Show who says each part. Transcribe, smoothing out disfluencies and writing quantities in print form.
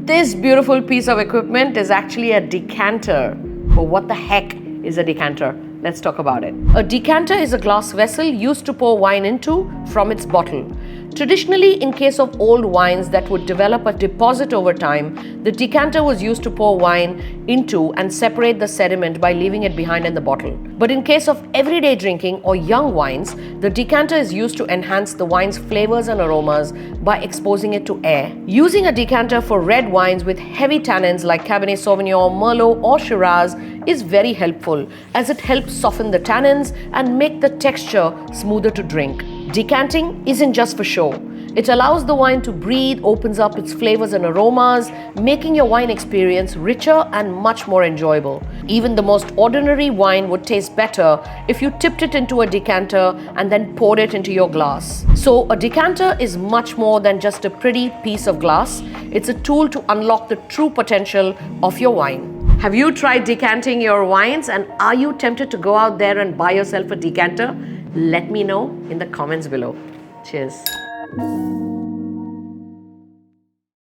Speaker 1: This beautiful piece of equipment is actually a decanter. But what the heck is a decanter? Let's talk about it. A decanter is a glass vessel used to pour wine into from its bottle. Traditionally, in case of old wines that would develop a deposit over time, the decanter was used to pour wine into and separate the sediment by leaving it behind in the bottle. But in case of everyday drinking or young wines, the decanter is used to enhance the wine's flavors and aromas by exposing it to air. Using a decanter for red wines with heavy tannins like Cabernet Sauvignon, Merlot or Shiraz is very helpful, as it helps soften the tannins and make the texture smoother to drink. Decanting isn't just for show. It allows the wine to breathe, opens up its flavors and aromas, making your wine experience richer and much more enjoyable. Even the most ordinary wine would taste better if you tipped it into a decanter and then poured it into your glass. So a decanter is much more than just a pretty piece of glass. It's a tool to unlock the true potential of your wine. Have you tried decanting your wines, and are you tempted to go out there and buy yourself a decanter? Let me know in the comments below. Cheers.